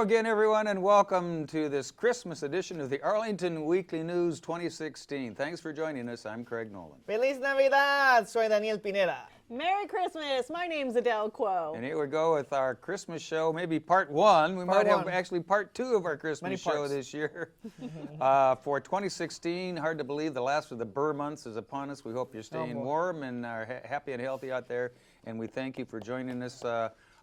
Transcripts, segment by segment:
again, everyone, and welcome to this Christmas edition of the Arlington Weekly News 2016. Thanks for joining us. I'm Craig Nolan. Feliz Navidad! Soy Daniel Pineda. Merry Christmas! My name's Adele Quo. And here we go with our Christmas show, maybe part one. We might have actually part two of our Christmas show this year. For 2016, hard to believe the last of the Burr months is upon us. We hope you're staying warm and are happy and healthy out there. And we thank you for joining us.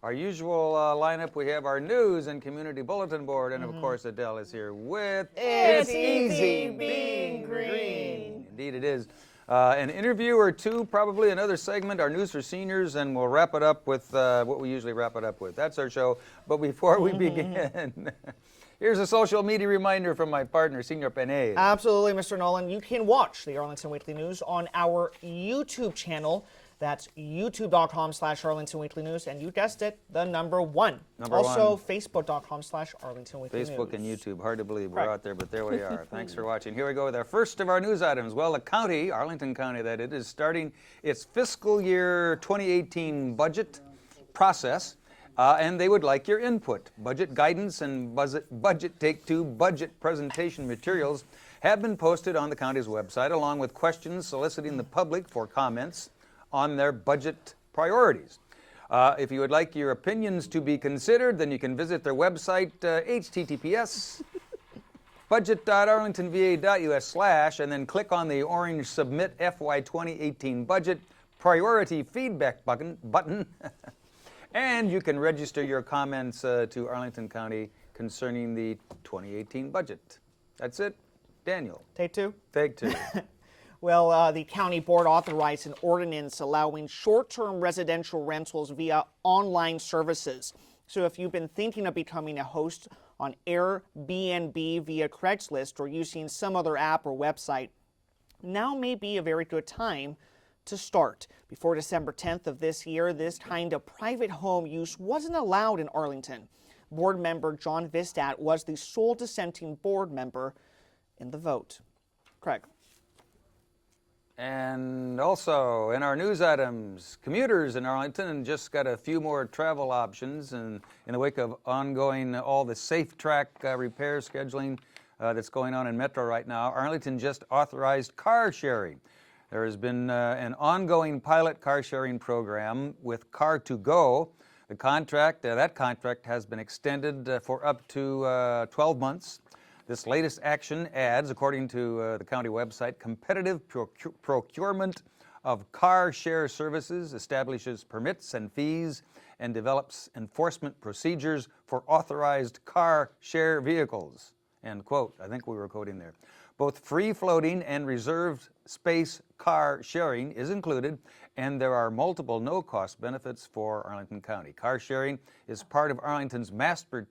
Our usual lineup, we have our news and community bulletin board, and of course Adele is here with It's Easy Being Green. Indeed it is. An interview or two, probably another segment, our news for seniors, and we'll wrap it up with what we usually wrap it up with. That's our show. But before we begin, here's a social media reminder from my partner, Senor Penez. Absolutely, Mr. Nolan. You can watch the Arlington Weekly News on our YouTube channel. That's youtube.com/Arlington Weekly News, and you guessed it, the number one. Also, facebook.com/Arlington Weekly News. Facebook and YouTube, hard to believe we're out there, but there we are. Thanks for watching. Here we go with our first of our news items. Well, the county, Arlington County that it is, starting its fiscal year 2018 budget process, and they would like your input. Budget guidance and budget take-two budget presentation materials have been posted on the county's website, along with questions soliciting the public for comments on their budget priorities. If you would like your opinions to be considered, then you can visit their website, https budget.arlingtonva.us/ and then click on the orange Submit FY 2018 Budget Priority Feedback button. And you can register your comments to Arlington County concerning the 2018 budget. That's it. Daniel. Take two? Take two. Well, the county board authorized an ordinance allowing short-term residential rentals via online services. So if you've been thinking of becoming a host on Airbnb via Craigslist or using some other app or website, now may be a very good time to start. Before December 10th of this year, this kind of private home use wasn't allowed in Arlington. Board member John Vistat was the sole dissenting board member in the vote. Craig. And also in our news items, commuters in Arlington just got a few more travel options in the wake of ongoing all the safe track repair scheduling that's going on in Metro right now. Arlington just authorized car sharing. There has been an ongoing pilot car sharing program with Car2Go. The contract, that contract has been extended for up to 12 months. This latest action adds, according to the county website, competitive procurement of car share services, establishes permits and fees, and develops enforcement procedures for authorized car share vehicles. End quote. I think we were quoting there. Both free-floating and reserved space car sharing is included, and there are multiple no-cost benefits for Arlington County. Car sharing is part of Arlington's master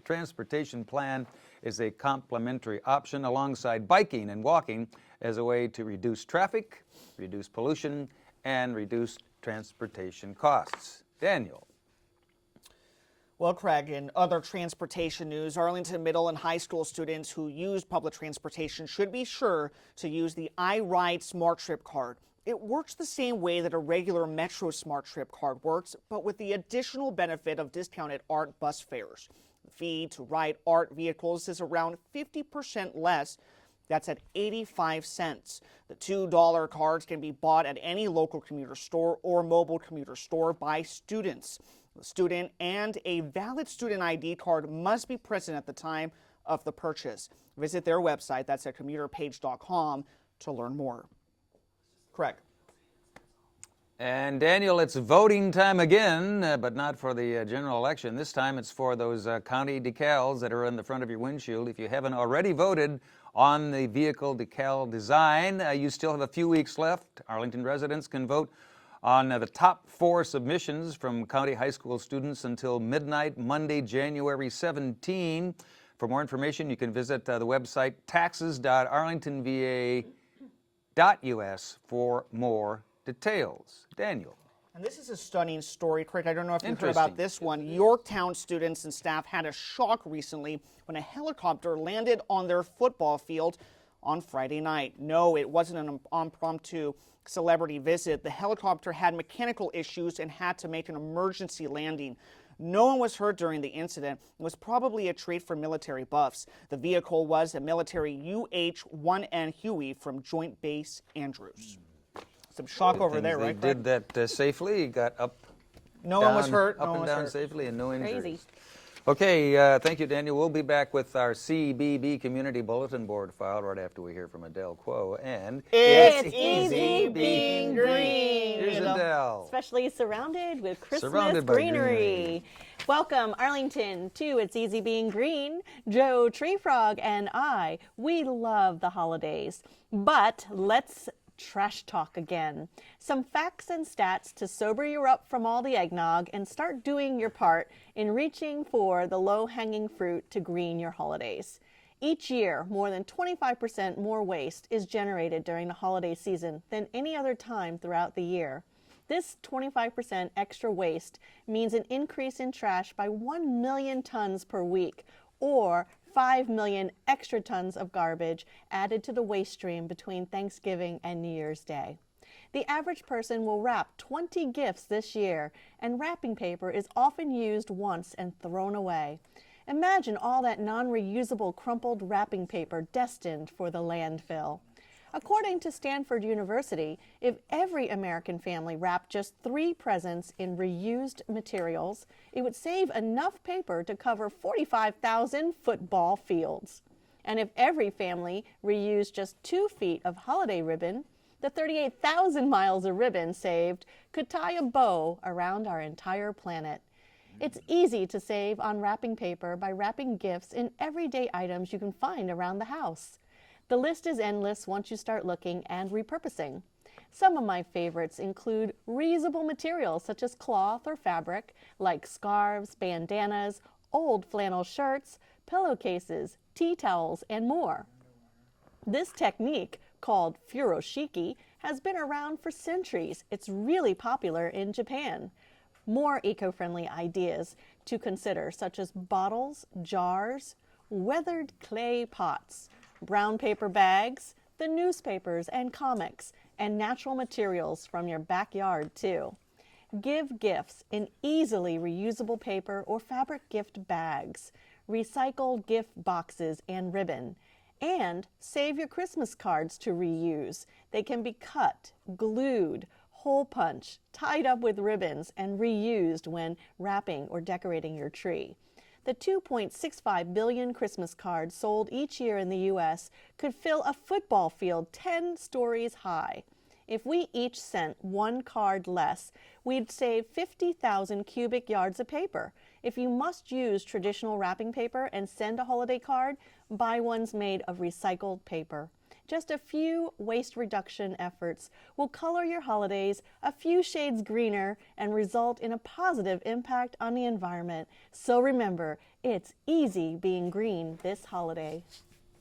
transportation plan, is a complementary option alongside biking and walking as a way to reduce traffic, reduce pollution, and reduce transportation costs. Daniel. Well, Craig, in other transportation news, Arlington middle and high school students who use public transportation should be sure to use the iRide Smart Trip card. It works the same way that a regular Metro Smart Trip card works, but with the additional benefit of discounted ART bus fares. The fee to ride ART vehicles is around 50% less. That's at 85 cents. The $2 cards can be bought at any local commuter store or mobile commuter store by students. The student and a valid student ID card must be present at the time of the purchase. Visit their website, that's at commuterpage.com, to learn more. Correct. And Daniel, it's voting time again, but not for the general election. This time it's for those county decals that are in the front of your windshield. If you haven't already voted on the vehicle decal design, you still have a few weeks left. Arlington residents can vote on the top 4 submissions from county high school students until midnight, Monday, January 17. For more information, you can visit the website taxes.arlingtonva.us for more details. Daniel. And this is a stunning story, Craig. I don't know if you heard about this one. Yorktown students and staff had a shock recently when a helicopter landed on their football field on Friday night. No, it wasn't an impromptu celebrity visit. The helicopter had mechanical issues and had to make an emergency landing. No one was hurt during the incident. It was probably a treat for military buffs. The vehicle was a military UH-1N Huey from Joint Base Andrews. Some shock over there, right, They Craig? did that safely, got up, No down, one was hurt. up No one and was down hurt. safely, and no injuries. Crazy. Okay, thank you, Daniel. We'll be back with our CBB Community Bulletin Board file right after we hear from Adele Quo. And It's easy being green. Here's Adele. Especially surrounded with Christmas Surrounded by greenery. Welcome, Arlington, to It's Easy Being Green. Joe Tree Frog and I, we love the holidays. But let's trash talk again. Some facts and stats to sober you up from all the eggnog and start doing your part in reaching for the low-hanging fruit to green your holidays. Each year, more than 25% more waste is generated during the holiday season than any other time throughout the year. This 25% extra waste means an increase in trash by 1 million tons per week, or 5 million extra tons of garbage added to the waste stream between Thanksgiving and New Year's Day. The average person will wrap 20 gifts this year, and wrapping paper is often used once and thrown away. Imagine all that non-reusable crumpled wrapping paper destined for the landfill. According to Stanford University, if every American family wrapped just 3 presents in reused materials, it would save enough paper to cover 45,000 football fields. And if every family reused just 2 feet of holiday ribbon, the 38,000 miles of ribbon saved could tie a bow around our entire planet. It's easy to save on wrapping paper by wrapping gifts in everyday items you can find around the house. The list is endless once you start looking and repurposing. Some of my favorites include reusable materials such as cloth or fabric, like scarves, bandanas, old flannel shirts, pillowcases, tea towels, and more. This technique, called furoshiki, has been around for centuries. It's really popular in Japan. More eco-friendly ideas to consider, such as bottles, jars, weathered clay pots, brown paper bags, the newspapers and comics, and natural materials from your backyard, too. Give gifts in easily reusable paper or fabric gift bags, recycled gift boxes and ribbon, and save your Christmas cards to reuse. They can be cut, glued, hole punched, tied up with ribbons, and reused when wrapping or decorating your tree. The 2.65 billion Christmas cards sold each year in the U.S. could fill a football field 10 stories high. If we each sent 1 card less, we'd save 50,000 cubic yards of paper. If you must use traditional wrapping paper and send a holiday card, buy ones made of recycled paper. Just a few waste reduction efforts will color your holidays a few shades greener and result in a positive impact on the environment. So remember, it's easy being green this holiday.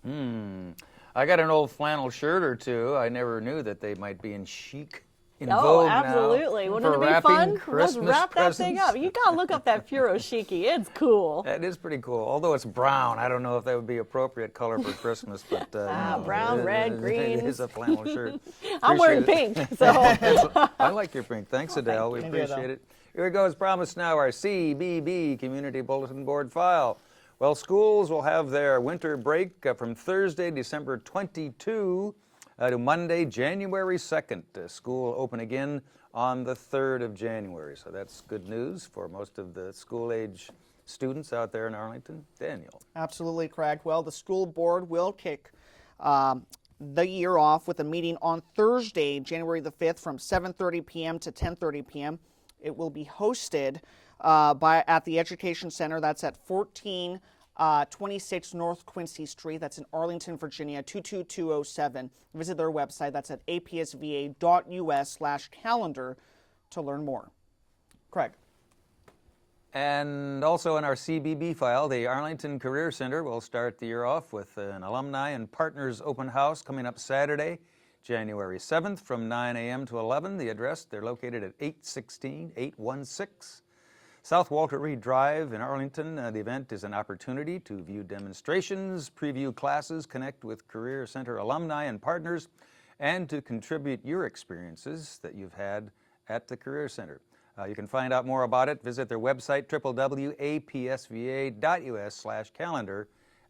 I got an old flannel shirt or two. I never knew that they might be in chic. In Oh, vogue absolutely. now Wouldn't for it be wrapping fun? Let's Christmas wrap that thing presents. up. You gotta look up that furoshiki. It's cool. That is pretty cool. Although it's brown, I don't know if that would be appropriate color for Christmas. But brown, red, It greens. is a flannel shirt. I'm wearing Appreciate pink, so I like your pink. Thanks, Adele. We Thank you, appreciate Adele. it. Here we go. As promised now, our CBB Community Bulletin Board file. Well, schools will have their winter break from Thursday, December 22 to Monday, January 2nd. School will open again on the 3rd of January. So that's good news for most of the school-age students out there in Arlington. Daniel. Absolutely, Craig. Well, the school board will kick the year off with a meeting on Thursday, January the 5th from 7:30 p.m. to 10:30 p.m. It will be hosted at the Education Center. That's at 1426 North Quincy Street. That's in Arlington, Virginia, 22207. Visit their website. That's at apsva.us/calendar to learn more. Craig. And also in our CBB file, the Arlington Career Center will start the year off with an alumni and partners open house coming up Saturday, January 7th from 9 a.m. to 11. The address, they're located at 816 South Walter Reed Drive in Arlington. The event is an opportunity to view demonstrations, preview classes, connect with Career Center alumni and partners, and to contribute your experiences that you've had at the Career Center. You can find out more about it. Visit their website, www.apsva.us/calendar,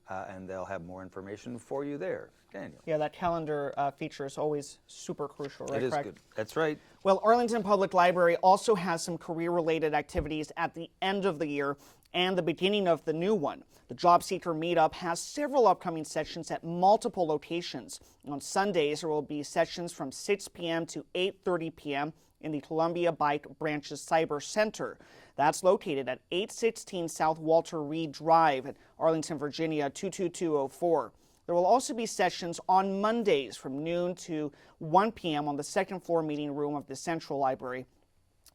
and they'll have more information for you there. Daniel. Yeah, that calendar feature is always super crucial, right, It is Craig? good. That's right. Well, Arlington Public Library also has some career-related activities at the end of the year and the beginning of the new one. The Job Seeker Meetup has several upcoming sessions at multiple locations. On Sundays, there will be sessions from 6 p.m. to 8:30 p.m. in the Columbia Bike Branches Cyber Center. That's located at 816 South Walter Reed Drive at Arlington, Virginia 22204. There will also be sessions on Mondays from noon to 1 p.m. on the second floor meeting room of the Central Library.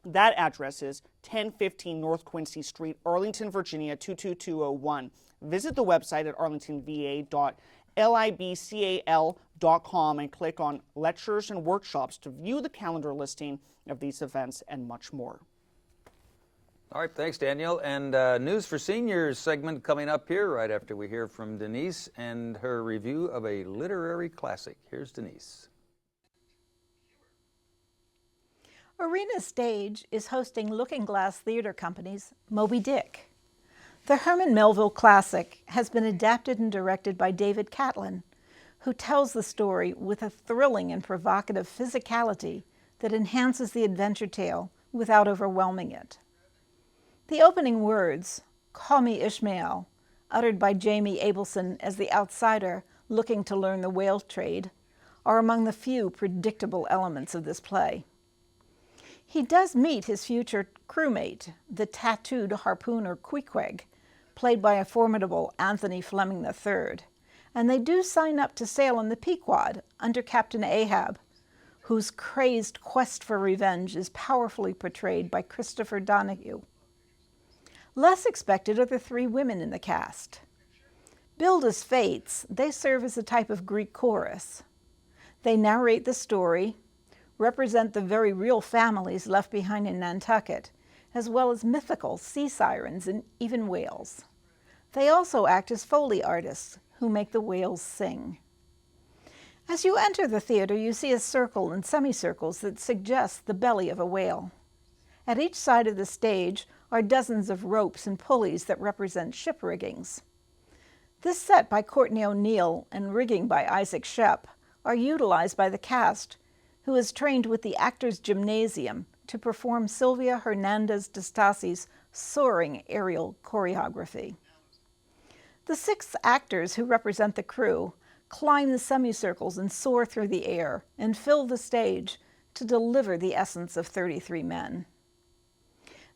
That address is 1015 North Quincy Street, Arlington, Virginia 22201. Visit the website at arlingtonva.libcal.com and click on Lectures and Workshops to view the calendar listing of these events and much more. All right, thanks, Daniel. And News for Seniors segment coming up here right after we hear from Denise and her review of a literary classic. Here's Denise. Arena Stage is hosting Looking Glass Theater Company's Moby Dick. The Herman Melville classic has been adapted and directed by David Catlin, who tells the story with a thrilling and provocative physicality that enhances the adventure tale without overwhelming it. The opening words, "Call me Ishmael," uttered by Jamie Abelson as the outsider looking to learn the whale trade, are among the few predictable elements of this play. He does meet his future crewmate, the tattooed harpooner Queequeg, played by a formidable Anthony Fleming III, and they do sign up to sail on the Pequod under Captain Ahab, whose crazed quest for revenge is powerfully portrayed by Christopher Donahue. Less expected are the three women in the cast. Billed as fates, they serve as a type of Greek chorus. They narrate the story, represent the very real families left behind in Nantucket, as well as mythical sea sirens and even whales. They also act as Foley artists who make the whales sing. As you enter the theater, you see a circle and semicircles that suggest the belly of a whale. At each side of the stage are dozens of ropes and pulleys that represent ship riggings. This set by Courtney O'Neill and rigging by Isaac Shep are utilized by the cast, who is trained with the Actors Gymnasium to perform Sylvia Hernandez de Stassi's soaring aerial choreography. The 6 actors who represent the crew climb the semicircles and soar through the air and fill the stage to deliver the essence of 33 men.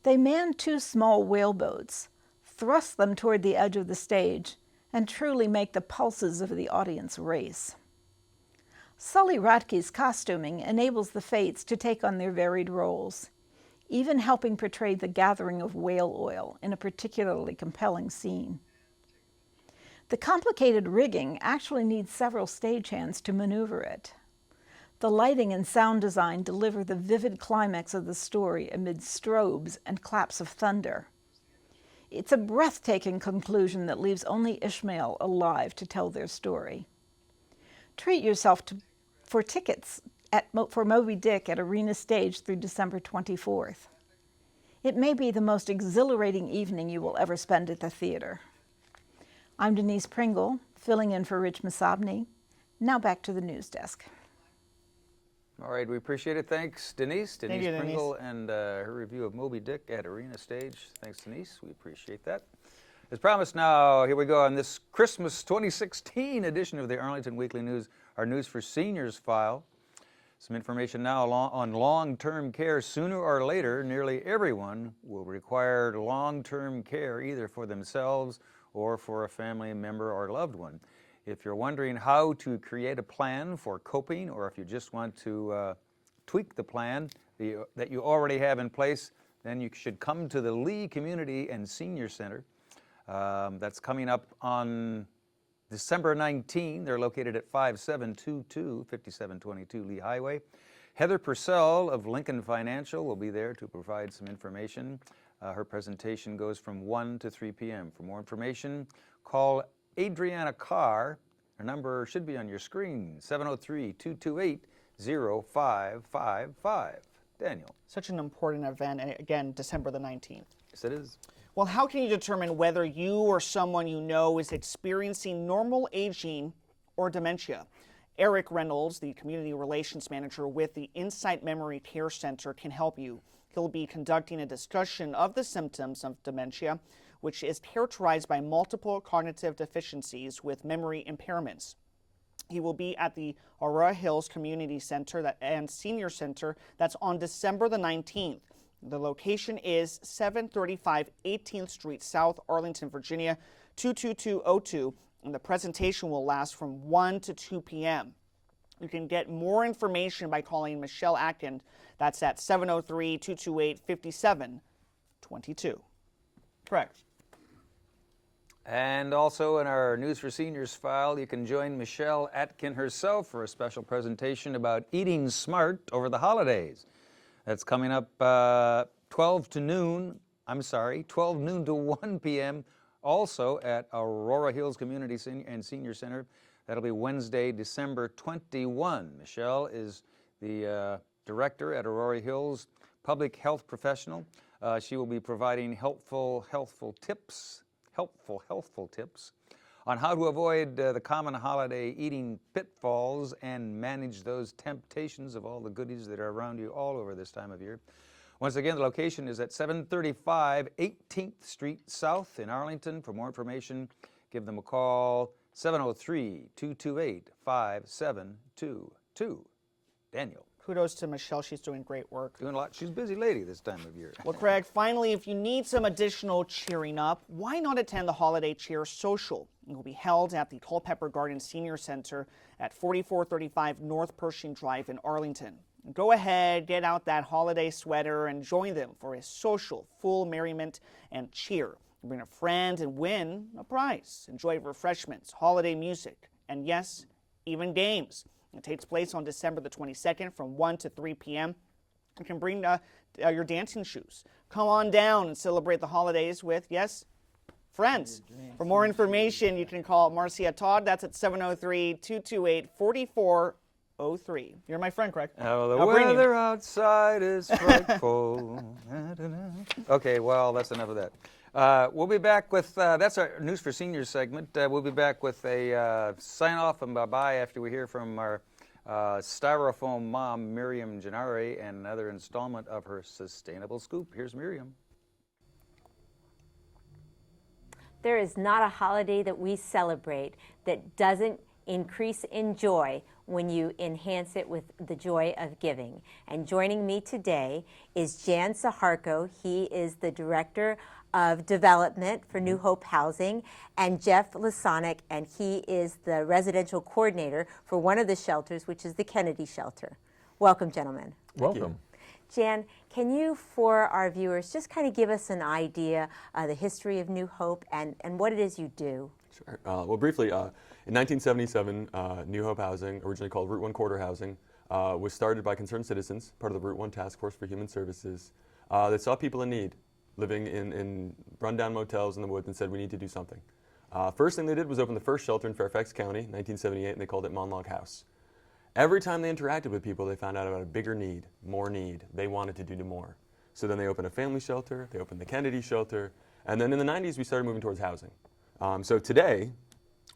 They man 2 small whaleboats, thrust them toward the edge of the stage, and truly make the pulses of the audience race. Sully Radke's costuming enables the Fates to take on their varied roles, even helping portray the gathering of whale oil in a particularly compelling scene. The complicated rigging actually needs several stagehands to maneuver it. The lighting and sound design deliver the vivid climax of the story amid strobes and claps of thunder. It's a breathtaking conclusion that leaves only Ishmael alive to tell their story. Treat yourself for tickets for Moby Dick at Arena Stage through December 24th. It may be the most exhilarating evening you will ever spend at the theater. I'm Denise Pringle, filling in for Rich Masabny. Now back to the news desk. All right, we appreciate it. Thanks, Denise. Thank you, Denise. Pringle and her review of Moby Dick at Arena Stage. Thanks, Denise. We appreciate that. As promised now, here we go on this Christmas 2016 edition of the Arlington Weekly News, our News for Seniors file. Some information now on long-term care. Sooner or later, nearly everyone will require long-term care either for themselves or for a family member or loved one. If you're wondering how to create a plan for coping, or if you just want to tweak the plan that you already have in place, then you should come to the Lee Community and Senior Center. That's coming up on December 19. They're located at 5722 Lee Highway. Heather Purcell of Lincoln Financial will be there to provide some information. Her presentation goes from 1 to 3 p.m. For more information, call Adriana Carr. Her number should be on your screen, 703-228-0555. Daniel. Such an important event, and again, December the 19th. Yes, it is. Well, how can you determine whether you or someone you know is experiencing normal aging or dementia? Eric Reynolds, the Community Relations Manager with the Insight Memory Care Center, can help you. He'll be conducting a discussion of the symptoms of dementia, which is characterized by multiple cognitive deficiencies with memory impairments. He will be at the Aurora Hills Community Center and Senior Center. That's on December the 19th. The location is 735 18th Street South, Arlington, Virginia, 22202, and the presentation will last from 1 to 2 p.m. You can get more information by calling Michelle Atkin. That's at 703-228-5722. Correct. And also in our News for Seniors file, you can join Michelle Atkin herself for a special presentation about eating smart over the holidays. That's coming up 12 noon to 1 p.m. also at Aurora Hills Community and Senior Center. That'll be Wednesday, December 21. Michelle is the director at Aurora Hills, public health professional. She will be providing helpful tips on how to avoid the common holiday eating pitfalls and manage those temptations of all the goodies that are around you all over this time of year. Once again, the location is at 735 18th Street South in Arlington. For more information, give them a call, 703-228-5722. Daniel. Kudos to Michelle. She's doing great work. Doing a lot. She's a busy lady this time of year. Well, Craig, finally, if you need some additional cheering up, why not attend the Holiday Cheer Social? It will be held at the Culpeper Garden Senior Center at 4435 North Pershing Drive in Arlington. Go ahead, get out that holiday sweater and join them for a social, full merriment and cheer. Bring a friend and win a prize. Enjoy refreshments, holiday music, and yes, even games. It takes place on December the 22nd from 1 to 3 p.m. You can bring your dancing shoes. Come on down and celebrate the holidays with, yes, friends. For more information, you can call Marcia Todd. That's at 703-228-4403. You're my friend, Craig. Oh, the weather outside is frightful. Okay, well, that's enough of that. We'll be back with, that's our News for Seniors segment. We'll be back with a sign-off and bye-bye after we hear from our styrofoam mom, Miriam Gennari, and another installment of her Sustainable Scoop. Here's Miriam. There is not a holiday that we celebrate that doesn't increase in joy when you enhance it with the joy of giving. And joining me today is Jan Sacharko. He is the Director of Development for New Hope Housing, and Jeff Lisanick, and he is the Residential Coordinator for one of the shelters, which is the Kennedy Shelter. Welcome, gentlemen. Welcome. Jan, can you, for our viewers, just kind of give us an idea of the history of New Hope and what it is you do? Sure. Well, briefly, in 1977, New Hope Housing, originally called Route 1 Quarter Housing, was started by concerned citizens, part of the Route 1 Task Force for Human Services, that saw people in need, living in rundown motels in the woods, and said we need to do something. First thing they did was open the first shelter in Fairfax County, 1978, and they called it Monlog House. Every time they interacted with people, they found out about a bigger need, more need. They wanted to do more. So then they opened a family shelter, they opened the Kennedy Shelter, and then in the 90s we started moving towards housing. So today,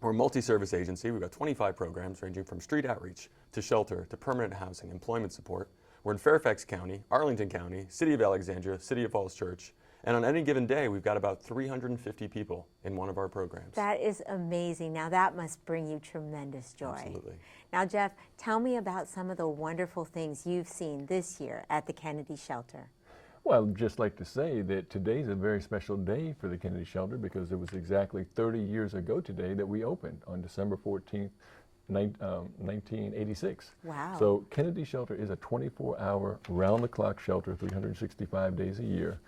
we're a multi-service agency. We've got 25 programs ranging from street outreach to shelter to permanent housing, employment support. We're in Fairfax County, Arlington County, City of Alexandria, City of Falls Church, and on any given day, we've got about 350 people in one of our programs. That is amazing. Now that must bring you tremendous joy. Absolutely. Now, Jeff, tell me about some of the wonderful things you've seen this year at the Kennedy Shelter. Well, I'd just like to say that today's a very special day for the Kennedy Shelter because it was exactly 30 years ago today that we opened on December 14th, 1986. Wow. So Kennedy Shelter is a 24-hour, round-the-clock shelter, 365 days a year.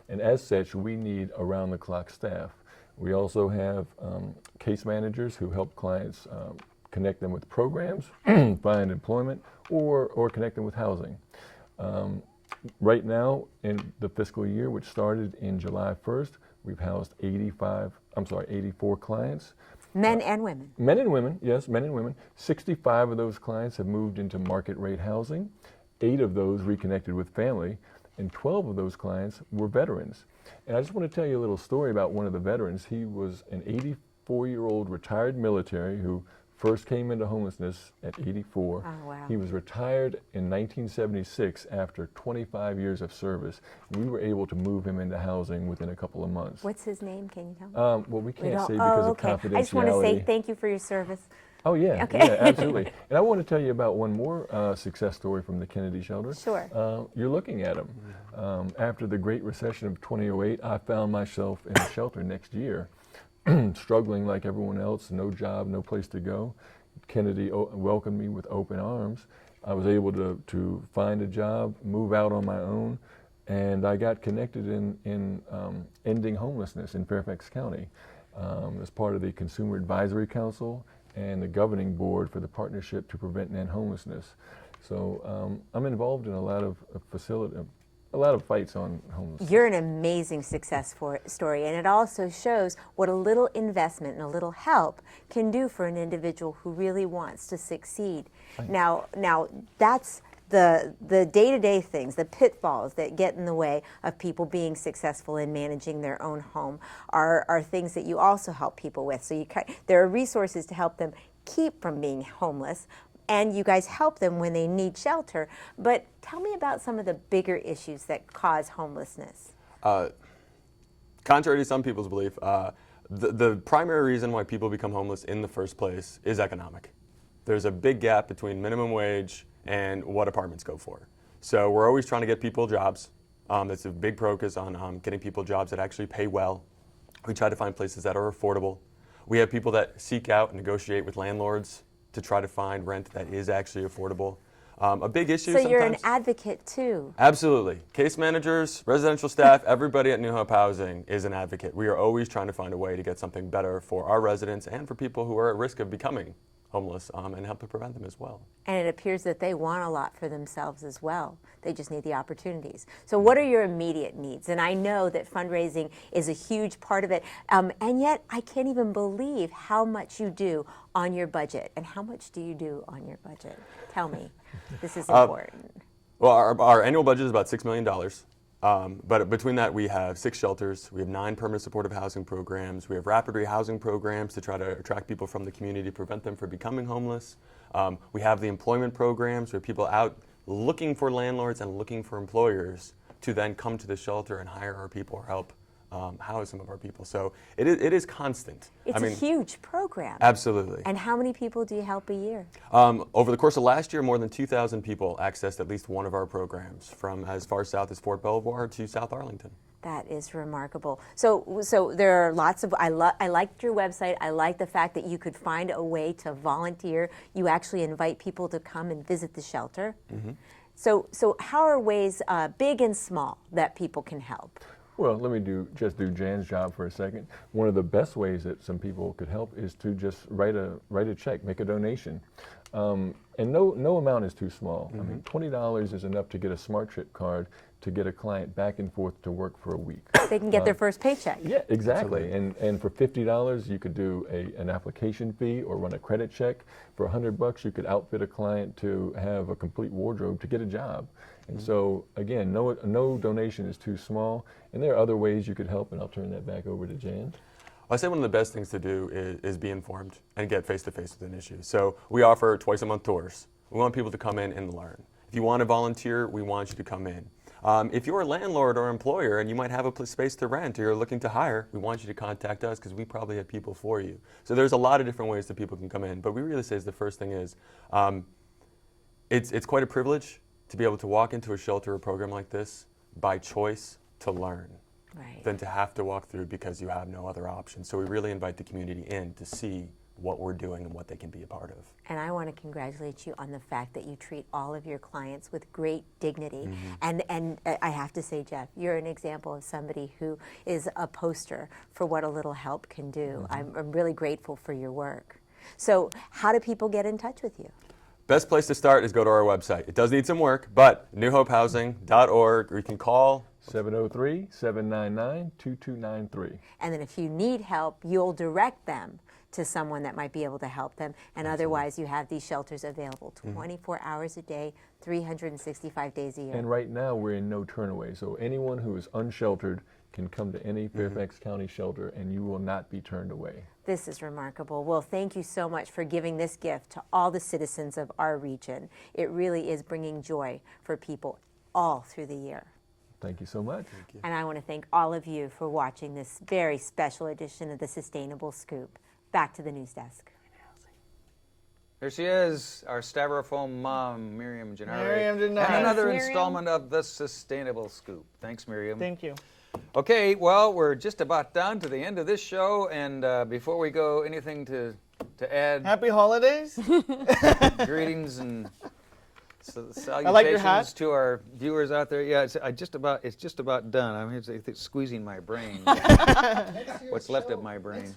And as such, we need around-the-clock staff. We also have case managers who help clients connect them with programs, find employment, or connect them with housing. Right now, in the fiscal year, which started in July 1st, we've housed 84 clients. Men and women. Men and women, yes, men and women. 65 of those clients have moved into market rate housing, 8 of those reconnected with family, and 12 of those clients were veterans. And I just want to tell you a little story about one of the veterans. He was an 84-year-old retired military who first came into homelessness at 84. Oh, wow. He was retired in 1976 after 25 years of service. And we were able to move him into housing within a couple of months. What's his name? Can you tell me? Well, we can't say Oh, because okay. of confidentiality. I just want to say thank you for your service. Oh, yeah, Okay. yeah, absolutely. And I want to tell you about one more success story from the Kennedy Shelter. Sure. You're looking at them. After the Great Recession of 2008, I found myself in a shelter next year, struggling like everyone else, no job, no place to go. Kennedy welcomed me with open arms. I was able to find a job, move out on my own, and I got connected in ending homelessness in Fairfax County as part of the Consumer Advisory Council and the governing board for the Partnership to Prevent and End Homelessness. So I'm involved in a lot of fights on homelessness. You're an amazing success story, and it also shows what a little investment and a little help can do for an individual who really wants to succeed. Thanks. Now that's the day-to-day things, the pitfalls that get in the way of people being successful in managing their own home are things that you also help people with. So there are resources to help them keep from being homeless, and you guys help them when they need shelter. But tell me about some of the bigger issues that cause homelessness. Contrary to some people's belief, the primary reason why people become homeless in the first place is economic. There's a big gap between minimum wage and what apartments go for. So we're always trying to get people jobs. That's a big focus on getting people jobs that actually pay well. We try to find places that are affordable. We have people that seek out and negotiate with landlords to try to find rent that is actually affordable. A big issue So sometimes. you're an advocate too. Absolutely. Case managers, residential staff, everybody at New Hope Housing is an advocate. We are always trying to find a way to get something better for our residents and for people who are at risk of becoming homeless and help to prevent them as well. And it appears that they want a lot for themselves as well. They just need the opportunities. So what are your immediate needs? And I know that fundraising is a huge part of it. And yet I can't even believe how much you do on your budget. And how much do you do on your budget? Tell me. This is important. Well, our annual budget is about $6 million. But between that, we have 6 shelters, we have 9 permanent supportive housing programs, we have rapid rehousing programs to try to attract people from the community, prevent them from becoming homeless. We have the employment programs, we have people out looking for landlords and looking for employers to then come to the shelter and hire our people or help house some of our people. So it is constant. It's a huge program. Absolutely. And how many people do you help a year? Over the course of last year, more than 2,000 people accessed at least one of our programs, from as far south as Fort Belvoir to South Arlington. That is remarkable. So there are lots of, I liked your website. I like the fact that you could find a way to volunteer. You actually invite people to come and visit the shelter. Mm-hmm. So how are ways, big and small, that people can help? Well, let me just do Jan's job for a second. One of the best ways that some people could help is to just write a check, make a donation. And no amount is too small. Mm-hmm. I mean, $20 is enough to get a Smart Trip card to get a client back and forth to work for a week. They can get their first paycheck. Yeah, exactly. And for $50, you could do an application fee or run a credit check. For $100, you could outfit a client to have a complete wardrobe to get a job. And so, again, no donation is too small. And there are other ways you could help, and I'll turn that back over to Jan. I say one of the best things to do is be informed and get face-to-face with an issue. So we offer twice-a-month tours. We want people to come in and learn. If you want to volunteer, we want you to come in. If you're a landlord or employer and you might have a space to rent or you're looking to hire, we want you to contact us because we probably have people for you. So there's a lot of different ways that people can come in. But we really say the first thing is it's quite a privilege to be able to walk into a shelter or program like this by choice to learn. Right. Than to have to walk through because you have no other option. So we really invite the community in to see what we're doing and what they can be a part of. And I want to congratulate you on the fact that you treat all of your clients with great dignity. Mm-hmm. And I have to say, Jeff, you're an example of somebody who is a poster for what a little help can do. Mm-hmm. I'm really grateful for your work. So how do people get in touch with you? Best place to start is go to our website. It does need some work, but newhopehousing.org, or you can call 703-799-2293. And then if you need help, you'll direct them to someone that might be able to help them. And otherwise, you have these shelters available 24 hours a day, 365 days a year. And right now, we're in no turnaway. So anyone who is unsheltered can come to any Fairfax County shelter, and you will not be turned away. This is remarkable. Well, thank you so much for giving this gift to all the citizens of our region. It really is bringing joy for people all through the year. Thank you so much. Thank you. And I want to thank all of you for watching this very special edition of the Sustainable Scoop. Back to the news desk. There she is, our Styrofoam mom, Miriam Gennari. Miriam Gennari. And another Miriam. installment of the Sustainable Scoop. Thanks, Miriam. Thank you. Okay, well, we're just about down to the end of this show, and before we go, anything to add? Happy holidays. Greetings and salutations like your hat. to our viewers out there. Yeah, it's just about done. I'm squeezing my brain. What's left of my brain.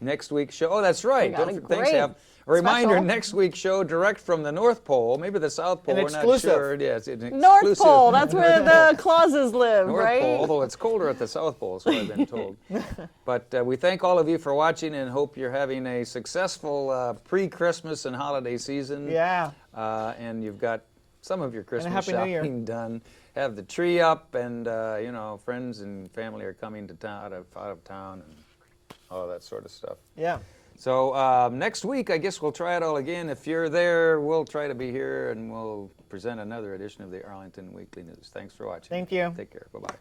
Next week's show. Oh, that's right. got a Thanks, great Ab. A reminder, special. next week's show direct from the North Pole, maybe the South Pole, An we're not exclusive. sure. Yeah, it's an North exclusive. Pole, that's where the clauses live, North right? Pole, although it's colder at the South Pole, so I've been told. But we thank all of you for watching and hope you're having a successful pre-Christmas and holiday season. Yeah. And you've got some of your Christmas Happy New Year. shopping done. Have the tree up, and friends and family are coming to town, out of town, and all that sort of stuff. Yeah. So next week, I guess we'll try it all again. If you're there, we'll try to be here, and we'll present another edition of the Arlington Weekly News. Thanks for watching. Thank you. Take care. Bye-bye.